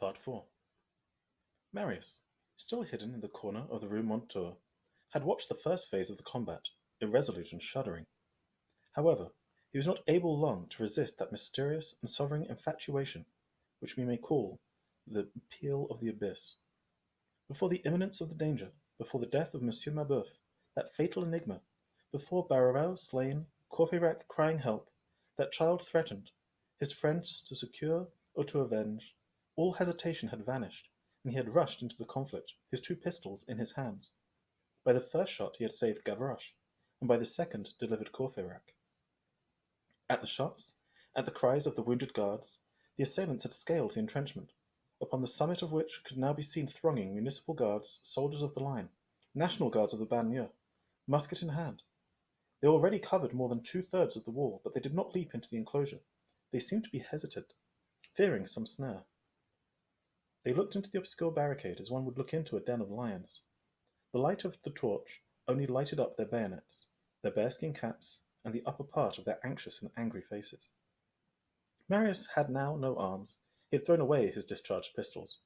Part 4. Marius, still hidden in the corner of the Rue Mondétour, had watched the first phase of the combat, irresolute and shuddering. However, he was not able long to resist that mysterious and sovereign infatuation which we may call the appeal of the abyss. Before the imminence of the danger, before the death of Monsieur Mabeuf, that fatal enigma, before Barrois slain, Courfeyrac crying help, that child threatened, his friends to secure or to avenge, all hesitation had vanished, and he had rushed into the conflict, his two pistols in his hands. By the first shot he had saved Gavroche, and by the second delivered Courfeyrac. At the shots, at the cries of the wounded guards, the assailants had scaled the entrenchment, upon the summit of which could now be seen thronging municipal guards, soldiers of the line, national guards of the banlieue, musket in hand. They already covered more than two-thirds of the wall, but they did not leap into the enclosure. They seemed to be hesitant, fearing some snare. They looked into the obscure barricade as one would look into a den of lions. The light of the torch only lighted up their bayonets, their bearskin caps, and the upper part of their anxious and angry faces. Marius had now no arms. He had thrown away his discharged pistols,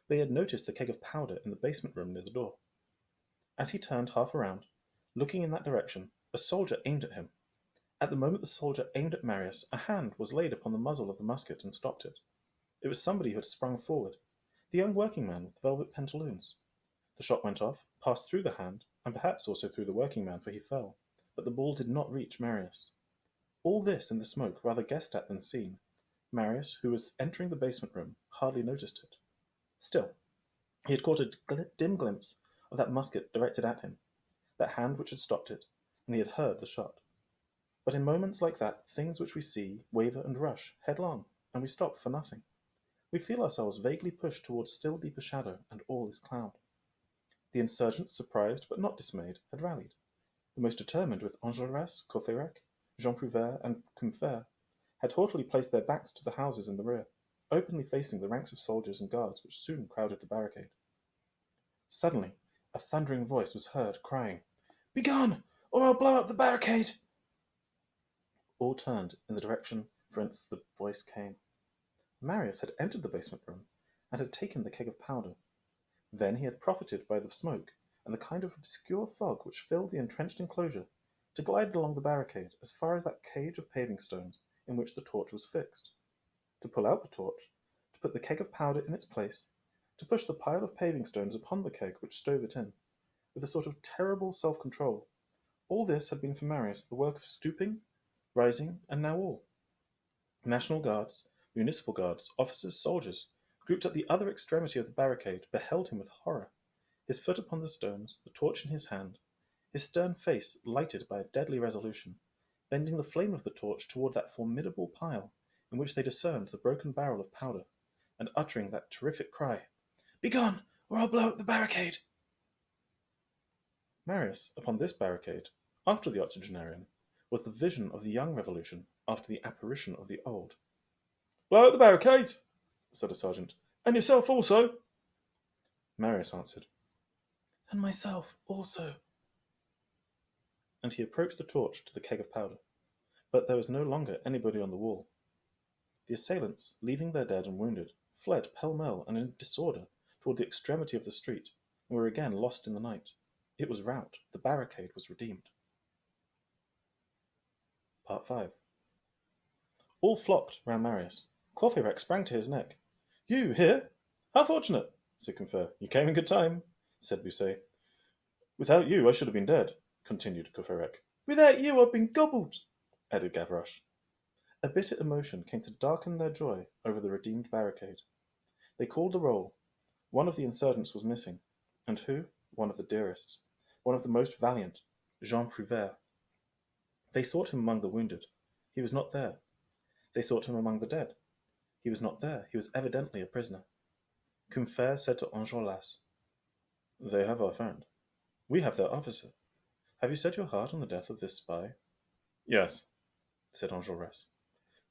but he had noticed the keg of powder in the basement room near the door. As he turned half around, looking in that direction, a soldier aimed at him. At the moment the soldier aimed at Marius, a hand was laid upon the muzzle of the musket and stopped it. It was somebody who had sprung forward, the young working man with the velvet pantaloons. The shot went off, passed through the hand, and perhaps also through the working man, for he fell, but the ball did not reach Marius. All this in the smoke, rather guessed at than seen. Marius, who was entering the basement room, hardly noticed it. Still, he had caught a dim glimpse of that musket directed at him, that hand which had stopped it, and he had heard the shot. But in moments like that, things which we see waver and rush headlong, and we stop for nothing. We feel ourselves vaguely pushed towards still deeper shadow, and all is cloud. The insurgents, surprised but not dismayed, had rallied. The most determined, with Enjolras, Courfeyrac, Jean Prouvaire, and Combeferre, had haughtily placed their backs to the houses in the rear, openly facing the ranks of soldiers and guards which soon crowded the barricade. Suddenly, a thundering voice was heard, crying, "Begone, or I'll blow up the barricade!" All turned in the direction whence the voice came. Marius had entered the basement room, and had taken the keg of powder. Then he had profited by the smoke and the kind of obscure fog which filled the entrenched enclosure to glide along the barricade as far as that cage of paving stones in which the torch was fixed, to pull out the torch, to put the keg of powder in its place, to push the pile of paving stones upon the keg which stove it in, with a sort of terrible self-control. All this had been for Marius the work of stooping, rising, and now all. National guards, municipal guards, officers, soldiers, grouped at the other extremity of the barricade, beheld him with horror, his foot upon the stones, the torch in his hand, his stern face lighted by a deadly resolution, bending the flame of the torch toward that formidable pile in which they discerned the broken barrel of powder, and uttering that terrific cry, "Begone, or I'll blow up the barricade!" Marius, upon this barricade, after the octogenarian, was the vision of the young revolution after the apparition of the old. "Blow up the barricade!" said a sergeant. "And yourself also!" Marius answered, "And myself also." And he approached the torch to the keg of powder. But there was no longer anybody on the wall. The assailants, leaving their dead and wounded, fled pell-mell and in disorder toward the extremity of the street, and were again lost in the night. It was rout. The barricade was redeemed. Part 5. All flocked round Marius. Courfeyrac sprang to his neck. "You here? How fortunate!" said Combeferre. "You came in good time," said Bossuet. "Without you I should have been dead," continued Courfeyrac. "Without you I've been gobbled," added Gavroche. A bitter emotion came to darken their joy over the redeemed barricade. They called the roll. One of the insurgents was missing. And who? One of the dearest, one of the most valiant, Jean Prouvaire. They sought him among the wounded. He was not there. They sought him among the dead. He was not there. He was evidently a prisoner. Combeferre said to Enjolras, "They have our friend. We have their officer. Have you set your heart on the death of this spy?" "Yes," said Enjolras,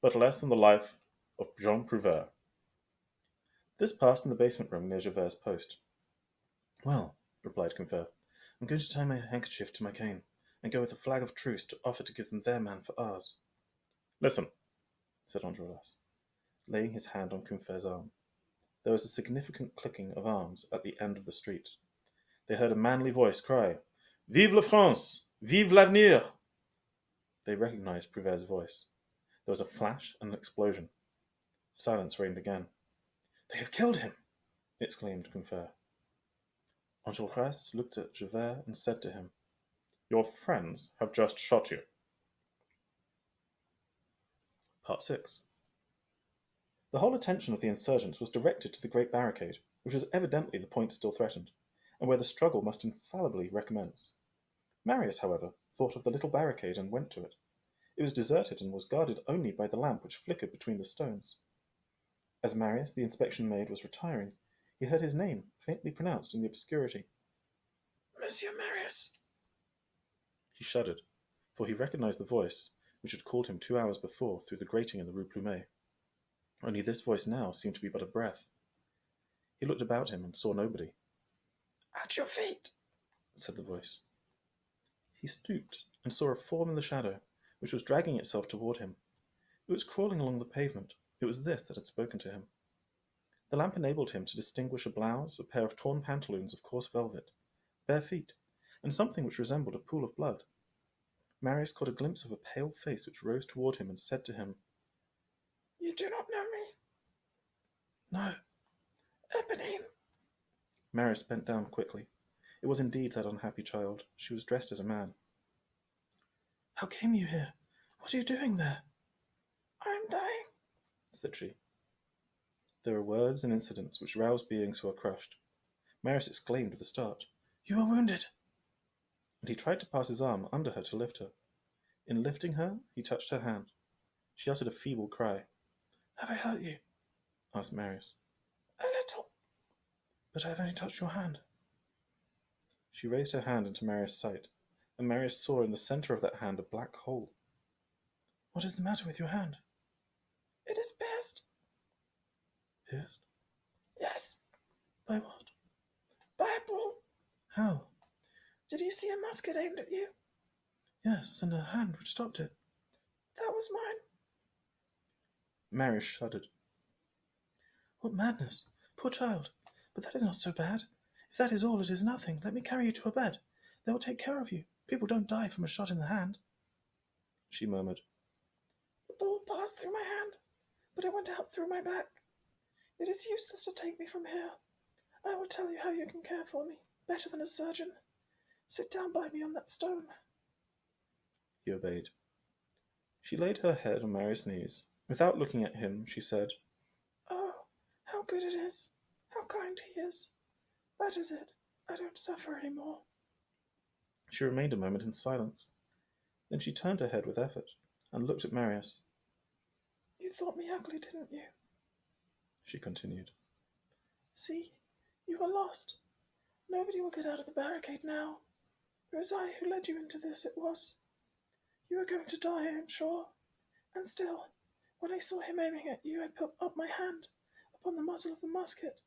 "but less than the life of Jean Prouvaire." This passed in the basement room near Javert's post. "Well," replied Combeferre, "I'm going to tie my handkerchief to my cane, and go with a flag of truce to offer to give them their man for ours." "Listen," said Enjolras, laying his hand on Combeferre's arm. There was a significant clicking of arms at the end of the street. They heard a manly voice cry, "Vive la France! Vive l'avenir!" They recognized Prouvaires' voice. There was a flash and an explosion. Silence reigned again. "They have killed him!" exclaimed Combeferre. Enjolras looked at Javert and said to him, "Your friends have just shot you." Part 6. The whole attention of the insurgents was directed to the great barricade, which was evidently the point still threatened, and where the struggle must infallibly recommence. Marius, however, thought of the little barricade and went to it. It was deserted and was guarded only by the lamp which flickered between the stones. As Marius, the inspection maid, was retiring, he heard his name faintly pronounced in the obscurity. "Monsieur Marius!" He shuddered, for he recognized the voice which had called him 2 hours before through the grating in the Rue Plumet. Only this voice now seemed to be but a breath. He looked about him and saw nobody. "At your feet," said the voice. He stooped and saw a form in the shadow, which was dragging itself toward him. It was crawling along the pavement. It was this that had spoken to him. The lamp enabled him to distinguish a blouse, a pair of torn pantaloons of coarse velvet, bare feet, and something which resembled a pool of blood. Marius caught a glimpse of a pale face which rose toward him and said to him, "You do not know me?" "No." "Eponine." Marius bent down quickly. It was indeed that unhappy child. She was dressed as a man. "How came you here? What are you doing there?" "I am dying," said she. There are words and incidents which rouse beings who are crushed. Marius exclaimed with a start, "You are wounded!" And he tried to pass his arm under her to lift her. In lifting her, he touched her hand. She uttered a feeble cry. "Have I hurt you?" asked Marius. "A little." "But I have only touched your hand." She raised her hand into Marius' sight, and Marius saw in the center of that hand a black hole. "What is the matter with your hand?" "It is pierced." "Pierced?" "Yes." "By what?" "By a ball." "How?" "Did you see a musket aimed at you?" "Yes, and a hand which stopped it." "That was mine." Marius shuddered. "What madness! Poor child! But that is not so bad. If that is all, it is nothing. Let me carry you to a bed. They will take care of you. People don't die from a shot in the hand." She murmured, "The ball passed through my hand, but it went out through my back. It is useless to take me from here. I will tell you how you can care for me, better than a surgeon. Sit down by me on that stone." He obeyed. She laid her head on Marius' knees. Without looking at him, she said, "Oh, how good it is! How kind he is! That is it. I don't suffer any more." She remained a moment in silence. Then she turned her head with effort and looked at Marius. "You thought me ugly, didn't you?" she continued. "See, you are lost. Nobody will get out of the barricade now. It was I who led you into this, it was. You are going to die, I am sure. And still, when I saw him aiming at you, I put up my hand upon the muzzle of the musket.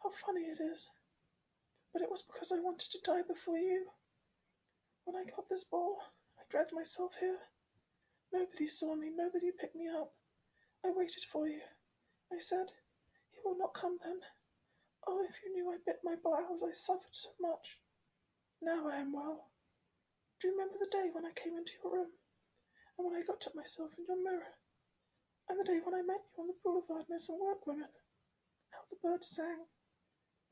How funny it is. But it was because I wanted to die before you. When I got this ball, I dragged myself here. Nobody saw me, nobody picked me up. I waited for you. I said, he will not come then. Oh, if you knew I bit my blouse, I suffered so much. Now I am well. Do you remember the day when I came into your room, and when I looked at myself in your mirror, and the day when I met you on the boulevard near some workwomen? How the birds sang.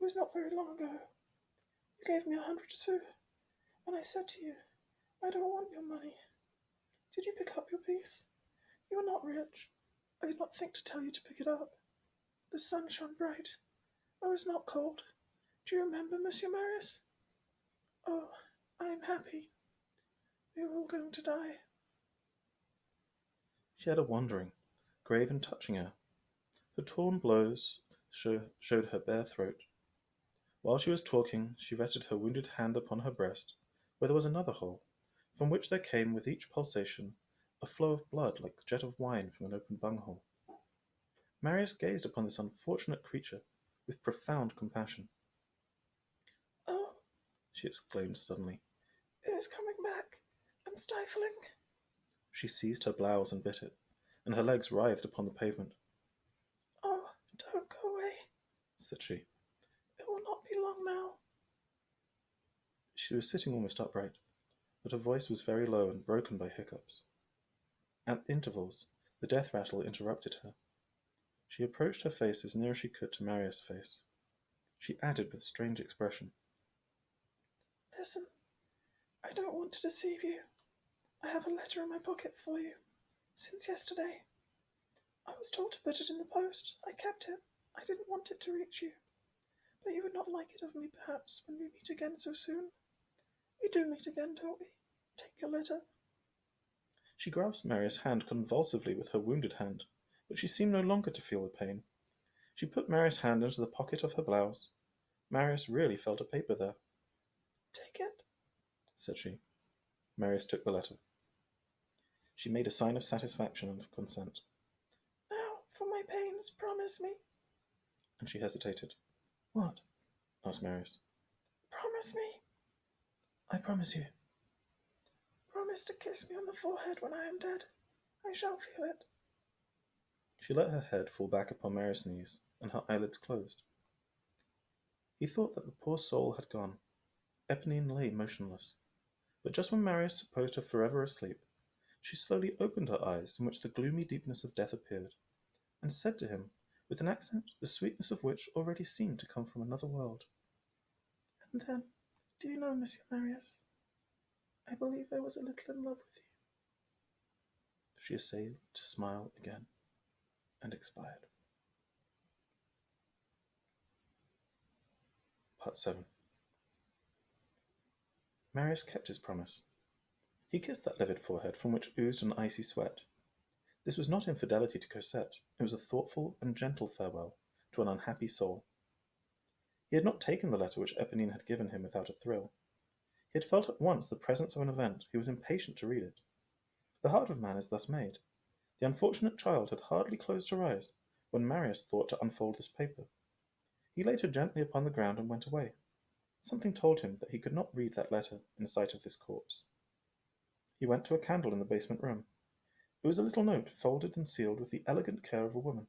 It was not very long ago. You gave me 100 sous, and I said to you, I don't want your money. Did you pick up your piece? You are not rich. I did not think to tell you to pick it up. The sun shone bright. I was not cold. Do you remember, Monsieur Marius? Oh, I am happy. We are all going to die." She had a wandering, grave and touching air. Her torn blows showed her bare throat. While she was talking, she rested her wounded hand upon her breast, where there was another hole, from which there came with each pulsation a flow of blood like the jet of wine from an open bunghole. Marius gazed upon this unfortunate creature with profound compassion. "Oh," she exclaimed suddenly, "it is coming back. I'm stifling." She seized her blouse and bit it, and her legs writhed upon the pavement. "Oh, don't go away. said she. "It will not be long now." She was sitting almost upright, but her voice was very low and broken by hiccups. At intervals, the death rattle interrupted her. She approached her face as near as she could to Marius' face. She added with strange expression, "Listen, I don't want to deceive you. I have a letter in my pocket for you. Since yesterday. I was told to put it in the post. I kept it. I didn't want it to reach you. But you would not like it of me, perhaps, when we meet again so soon. We do meet again, don't we? Take your letter." She grasped Marius' hand convulsively with her wounded hand, but she seemed no longer to feel the pain. She put Marius' hand into the pocket of her blouse. Marius really felt a paper there. "Take it," said she. Marius took the letter. She made a sign of satisfaction and of consent. "Now, for my pains, promise me." And she hesitated. "What?" asked Marius. "Promise me." "I promise you." "Promise to kiss me on the forehead when I am dead. I shall feel it." She let her head fall back upon Marius' knees, and her eyelids closed. He thought that the poor soul had gone. Éponine lay motionless. But just when Marius supposed her forever asleep, she slowly opened her eyes, in which the gloomy deepness of death appeared, and said to him, with an accent the sweetness of which already seemed to come from another world, "And then, do you know, Monsieur Marius, I believe I was a little in love with you." She essayed to smile again, and expired. Part 7. Marius kept his promise. He kissed that livid forehead from which oozed an icy sweat. This was not infidelity to Cosette, it was a thoughtful and gentle farewell to an unhappy soul. He had not taken the letter which Éponine had given him without a thrill. He had felt at once the presence of an event, he was impatient to read it. The heart of man is thus made. The unfortunate child had hardly closed her eyes when Marius thought to unfold this paper. He laid her gently upon the ground and went away. Something told him that he could not read that letter in sight of this corpse. He went to a candle in the basement room. It was a little note, folded and sealed with the elegant care of a woman.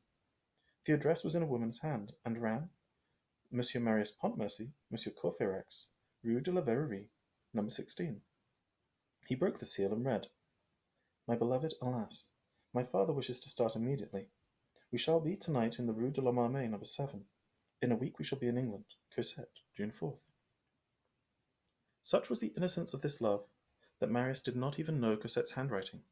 The address was in a woman's hand, and ran, Monsieur Marius Pontmercy, Monsieur Courfeyrac's, Rue de la Verrerie, No. 16. He broke the seal and read, "My beloved, alas! My father wishes to start immediately. We shall be tonight in the Rue de la Marmée, No. 7. In a week we shall be in England. Cosette, June 4th. Such was the innocence of this love that Marius did not even know Cosette's handwriting.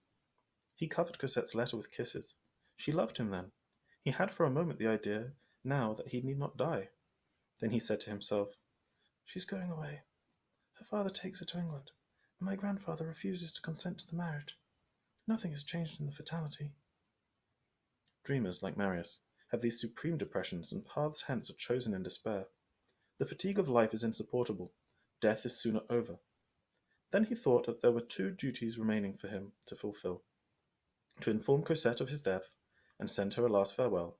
He covered Cosette's letter with kisses. She loved him then. He had for a moment the idea now that he need not die. Then he said to himself, "She's going away. Her father takes her to England, and my grandfather refuses to consent to the marriage. Nothing has changed in the fatality." Dreamers, like Marius, have these supreme depressions, and paths hence are chosen in despair. The fatigue of life is insupportable. Death is sooner over. Then he thought that there were two duties remaining for him to fulfill: to inform Cosette of his death, and send her a last farewell,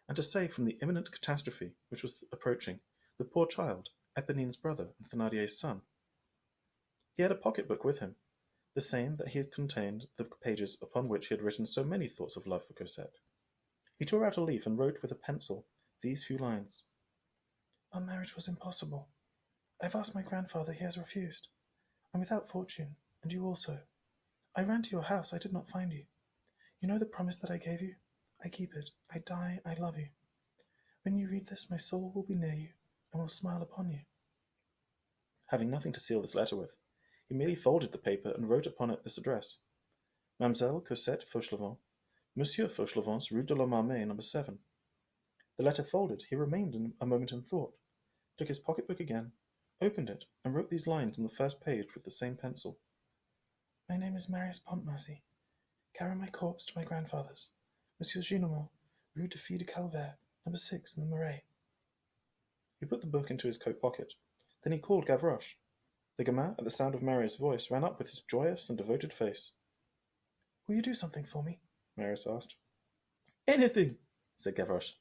and to save from the imminent catastrophe which was approaching the poor child, Éponine's brother and Thénardier's son. He had a pocket-book with him, the same that he had contained the pages upon which he had written so many thoughts of love for Cosette. He tore out a leaf and wrote with a pencil these few lines: "Our marriage was impossible. I have asked my grandfather, he has refused. I'm without fortune, and you also. I ran to your house, I did not find you. You know the promise that I gave you? I keep it. I die, I love you. When you read this, my soul will be near you, and will smile upon you." Having nothing to seal this letter with, he merely folded the paper and wrote upon it this address: Mademoiselle Cosette Fauchelevent, Monsieur Fauchelevent's Rue de la Marmée, No. 7. The letter folded, he remained a moment in thought, took his pocket-book again, opened it, and wrote these lines on the first page with the same pencil: "My name is Marius Pontmercy. Carry my corpse to my grandfather's, Monsieur Gillenormand, Rue de Fille de Calvaire, No. 6 in the Marais." He put the book into his coat pocket. Then he called Gavroche. The gamin, at the sound of Marius' voice, ran up with his joyous and devoted face. "Will you do something for me?" Marius asked. "Anything," said Gavroche.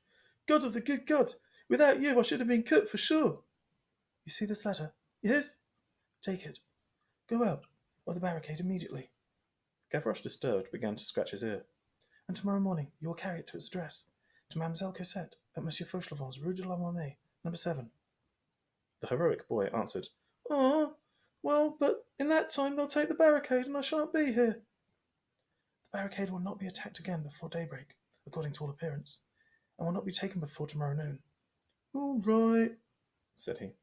"God of the good God! Without you I should have been cut for sure." "You see this letter?" "Yes." "Take it. Go out of the barricade immediately." Gavroche, disturbed, began to scratch his ear. "And tomorrow morning you will carry it to its address. To Mademoiselle Cosette, at Monsieur Fauchelevent's, Rue de la Monnaie, number 7. The heroic boy answered, "Ah, well, but in that time they'll take the barricade, and I shan't be here." "The barricade will not be attacked again before daybreak, according to all appearance, and will not be taken before tomorrow noon." "All right," said he,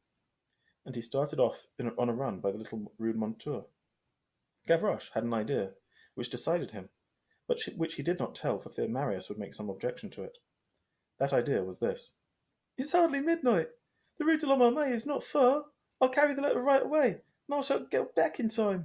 and he started off on a run by the little Rue Montour. Gavroche had an idea which decided him, but which he did not tell for fear Marius would make some objection to it. That idea was this: "It's hardly midnight. The Rue de la Monnaie is not far. I'll carry the letter right away, and I shall get back in time."